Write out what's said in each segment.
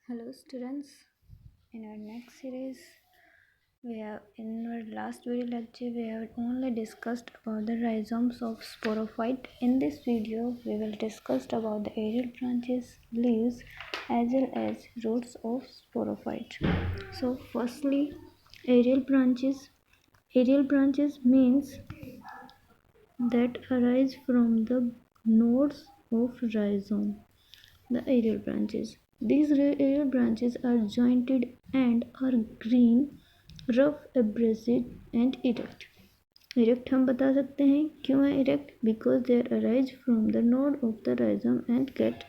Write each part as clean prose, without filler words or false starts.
Hello students, in our next series in our last video lecture we have only discussed about the rhizomes of sporophyte. In this video we will discuss about the aerial branches, leaves as well as roots of sporophyte. So firstly, aerial branches. Aerial branches means that arise from the nodes of rhizome. The aerial branches. These aerial branches are jointed and are green, rough, abrasive and erect. Erect हम बता सकते हैं क्यों है erect? Because they arise from the node of the rhizome and get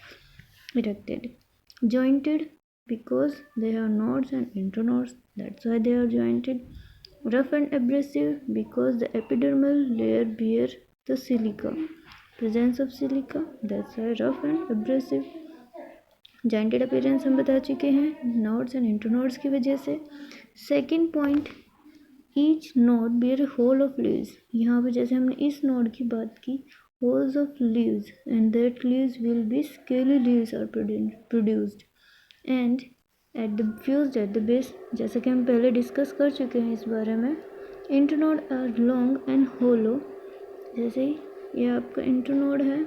erected. Jointed because they have nodes and internodes, that's why they are jointed. Rough and abrasive because the epidermal layer bear the silica. Presence of silica, that's why rough and abrasive. Jointed appearance हम बता चुके हैं nodes and internodes की वजह से. Second point, each node bear whorl of leaves. यहाँ पर जैसे हमने इस नोड की बात की, whorls of leaves and that leaves will be scaly leaves are produced and at the fused at the base. जैसा कि हम पहले डिस्कस कर चुके हैं इस बारे में. इंटरनोड आर लॉन्ग एंड होलो. जैसे ये आपका इंटरनोड है,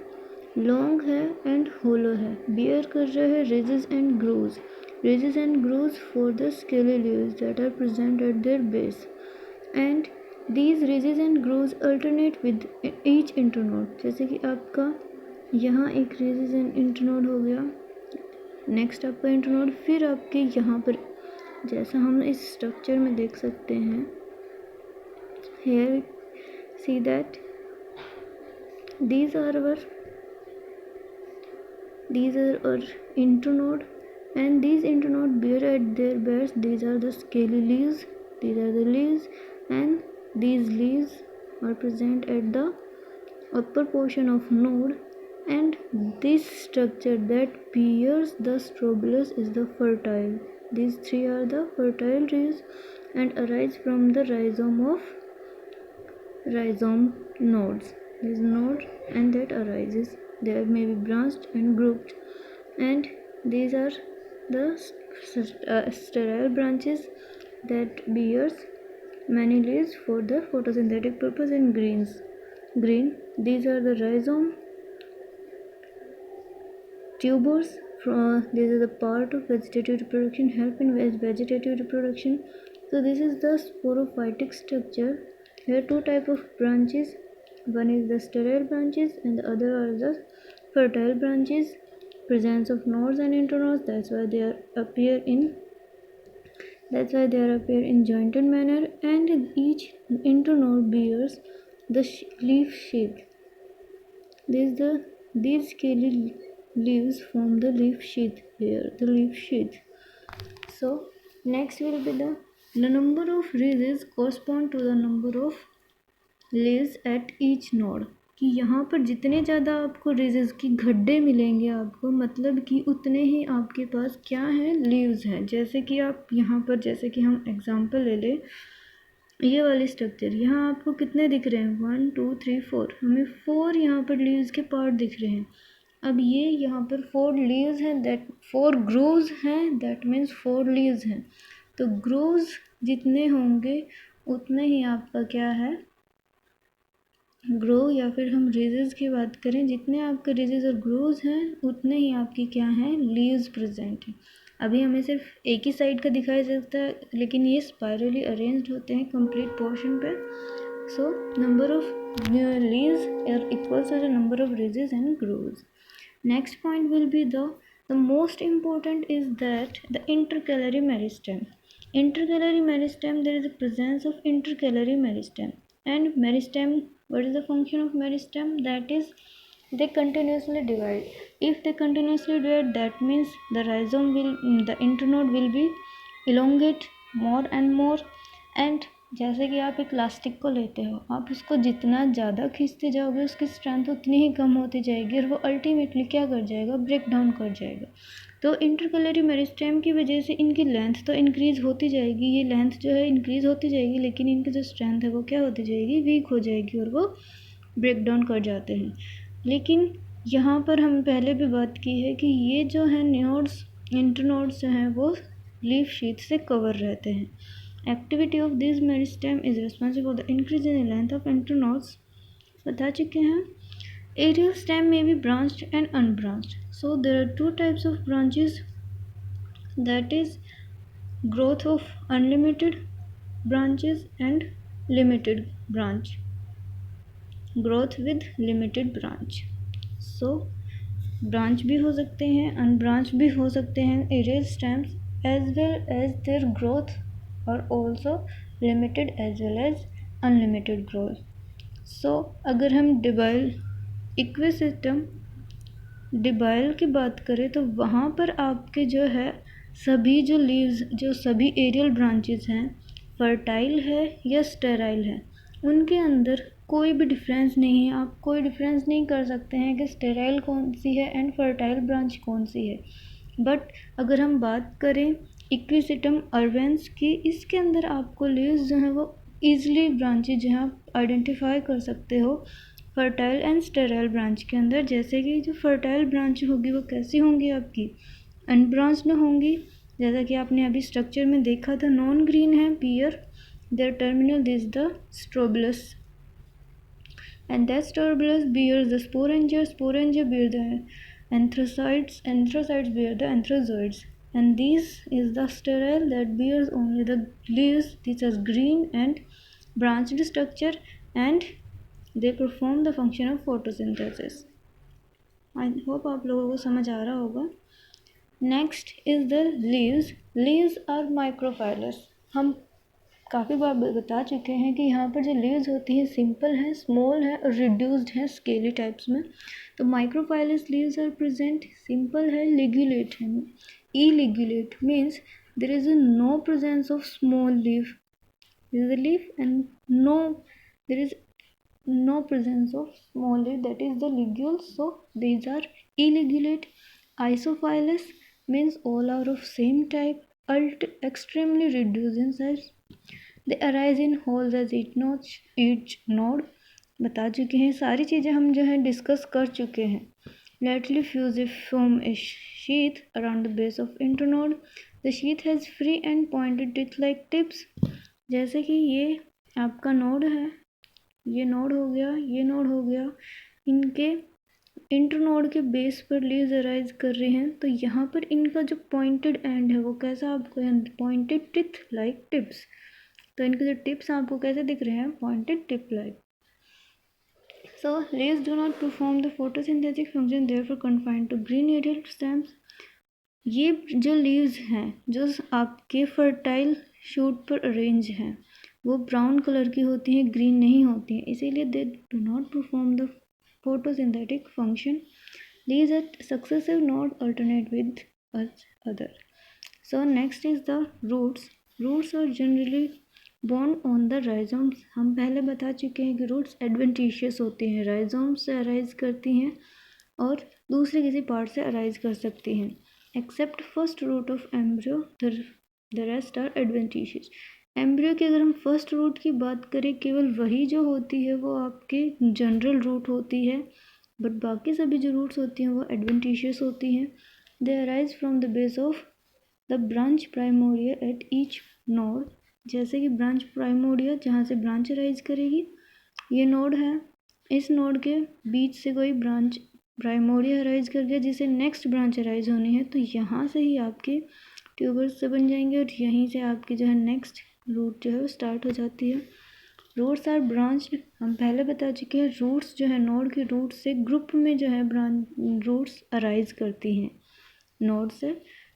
लॉन्ग है एंड होलो है. बियर कर रहे हैं ridges and grooves for the scaly leaves that are present at their base and these ridges and grooves alternate with each internode. जैसे कि आपका यहाँ एक रिजेस एंड इंटरनोड हो गया, नेक्स्ट आपका इंटरनोड, फिर आपके यहाँ पर जैसा हम इस स्ट्रक्चर में देख सकते हैं, here see that these are our internode and these internode bear at their base. These are the scaly leaves, these are the leaves and these leaves are present at the upper portion of node and this structure that bears the strobilus is the fertile. These three are the fertile leaves and arise from the rhizome nodes. This node and that arises, they may be branched and grouped, and these are the sterile branches that bears many leaves for the photosynthetic purpose in green. These are the rhizome tubers. These are the part of vegetative reproduction, help in vegetative reproduction. So this is the sporophytic structure. Here two type of branches, one is the sterile branches and the other are the fertile branches. Presence of nodes and internodes, that's why they appear in jointed manner and each internode bears the leaf sheath. These scaly leaves form the leaf sheath here, the leaf sheath. So next will be the number of rhizomes correspond to the number of leaves at each node. कि यहाँ पर जितने ज़्यादा आपको ridges की गड्ढे मिलेंगे आपको, मतलब कि उतने ही आपके पास क्या है, लीव्स हैं. जैसे कि आप यहाँ पर, जैसे कि हम एग्जांपल ले लें, ये वाली स्ट्रक्चर, यहाँ आपको कितने दिख रहे हैं, 1 2 3 4, हमें 4 यहाँ पर लीव्स के पार्ट दिख रहे हैं. अब ये यहाँ पर 4 लीव्स हैं, दैट 4 ग्रूव्स हैं, दैट मीन्स 4 लीव्स हैं. तो ग्रूव्स जितने होंगे उतने ही आपका क्या है, ग्रो, या फिर हम रिजेस की बात करें, जितने आपके रिजेस और ग्रोव्स हैं उतने ही आपकी क्या हैं, लीव्स प्रेजेंट हैं. अभी हमें सिर्फ एक ही साइड का दिखाई सकता है, लेकिन ये स्पायरली अरेंज्ड होते हैं कंप्लीट पोर्शन पे. So number of leaves are equal to the number of ridges and grooves. Next point will be the most important is that the intercalary meristem. Intercalary meristem, there is a presence of intercalary meristem. And meristem, what is the function of meristem? That is, they continuously divide. If they continuously divide, that means the internode will be elongate more and more. And जैसे कि आप एक elastic को लेते हो, आप उसको जितना ज़्यादा खींचते जाओगे उसकी स्ट्रेंथ उतनी ही कम होती जाएगी और वो अल्टीमेटली क्या कर जाएगा, ब्रेक डाउन कर जाएगा. तो इंटरकलरी मेरिस्टेम की वजह से इनकी लेंथ तो इंक्रीज़ होती जाएगी, ये लेंथ जो है इंक्रीज़ होती जाएगी, लेकिन इनकी जो स्ट्रेंथ है वो क्या होती जाएगी, वीक हो जाएगी और वो ब्रेक डाउन कर जाते हैं. लेकिन यहाँ पर हम पहले भी बात की है कि ये जो है नोड्स इंटरनोड्स जो हैं वो लीफ शीथ से कवर रहते हैं. Activity of this meristem is responsible for the increase in length of internodes. बता चुके हैं. Aerial stem may be branched and unbranched. So there are two types of branches, that is growth of unlimited branches and limited branch. Growth with limited branch. So branch भी हो सकते हैं, unbranched भी हो सकते हैं aerial stems, as well as their growth are also limited as well as unlimited growth. So अगर हम डिबाइल इक्विसिस्टम डिबाइल की बात करें तो वहाँ पर आपके जो है सभी जो लीव्स, जो सभी एरियल ब्रांचेस हैं, फर्टाइल है या स्टेराइल है, उनके अंदर कोई भी डिफरेंस नहीं है. आप कोई डिफरेंस नहीं कर सकते हैं कि स्टेराइल कौन सी है एंड फर्टाइल ब्रांच कौन सी है. बट अगर हम बात करें इक्विसिटम अर्वेंस की, इसके अंदर आपको लीव्स जो हैं वो ईजिली ब्रांचेज जो हैं आप आइडेंटिफाई कर सकते हो फर्टाइल एंड स्टेराइल ब्रांच के अंदर. जैसे कि जो फर्टाइल ब्रांच होगी वो कैसी होंगी, आपकी अनब्रांच्ड होंगी, जैसा कि आपने अभी स्ट्रक्चर में देखा था. नॉन ग्रीन है pear, there terminal is the strobilus, and that strobilus bears the sporangia, sporangia bear the anthracites, anthracites bear the anthrazoids, and this is the sterile that bears only the leaves. This has green and branched structure and they perform the function of photosynthesis. I hope आप लोगों को समझ आ रहा होगा. Next is the leaves. Leaves are microphyllous. हम काफ़ी बार बता चुके हैं कि यहाँ पर जो लीव्स होती हैं सिंपल हैं, स्मॉल है और रिड्यूस्ड हैं स्केली टाइप्स में. तो microphyllous leaves are present. Simple है, लिग्यूलेट है. Eligulate means there is no presence of small leaf, this is the leaf, and no there is no presence of small leaf, that is the ligules. So these are iligulate. Isophilous means all are of same type, extremely reduced in size. They arise in holes as each node. बता चुके हैं सारी चीज़ें, हम जो है discuss कर चुके हैं. Laterally fusiform a sheath around the base of internode. The sheath has free and pointed teeth-like tips. जैसे कि ये आपका नोड है, ये नोड हो गया, ये नोड हो गया, इनके इंटरनोड के बेस पर लीव्स अराइज कर रहे हैं. तो यहाँ पर इनका जो पॉइंटेड एंड है वो कैसा आपको पॉइंटेड टिप लाइक टिप्स. तो इनके जो टिप्स आपको कैसे दिख रहे हैं, pointed tip like. So leaves do not perform the photosynthetic function, therefore confined to green aerial stems. ये जो लीव्स हैं जो आपके फर्टाइल शूट पर अरेंज हैं वो ब्राउन कलर की होती हैं, ग्रीन नहीं होती हैं, इसीलिए they do not perform the photosynthetic function. Leaves at successive node alternate with other. So next is the roots. Roots are generally borne on the rhizomes. हम पहले बता चुके हैं कि रूट्स एडवेंटिशियस होती हैं, राइजोम्स से अराइज करती हैं और दूसरे किसी पार्ट से अराइज कर सकती हैं. Except first root of embryo, the rest are adventitious. Embryo की अगर हम फर्स्ट रूट की बात करें, केवल वही जो होती है वो आपके जनरल रूट होती है, बट बाकी सभी जो रूट्स होती हैं वो एडवेंटिशियस होती हैं. They arise from the base of the branch primordia at each node. जैसे कि ब्रांच प्राइमोरिया जहाँ से ब्रांच अराइज करेगी, ये नोड है, इस नोड के बीच से कोई ब्रांच प्राइमोरिया अराइज कर गया जिसे नेक्स्ट ब्रांच अराइज होनी है, तो यहाँ से ही आपके ट्यूबर्स से बन जाएंगे और यहीं से आपकी जो है नेक्स्ट रूट जो है वो स्टार्ट हो जाती है. Roots are branched. हम पहले बता चुके हैं रूट्स जो है नोड के रूट से ग्रुप में जो है ब्रांच रूट्स अराइज करती हैं नोड से,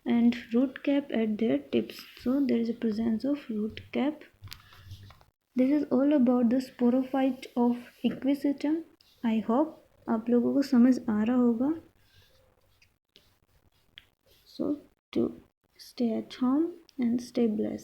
and root cap at their tips. So there is a presence of root cap. This is all about the sporophyte of equisetum. I hope आप लोगों को समझ आ रहा होगा. So to stay at home and stay blessed.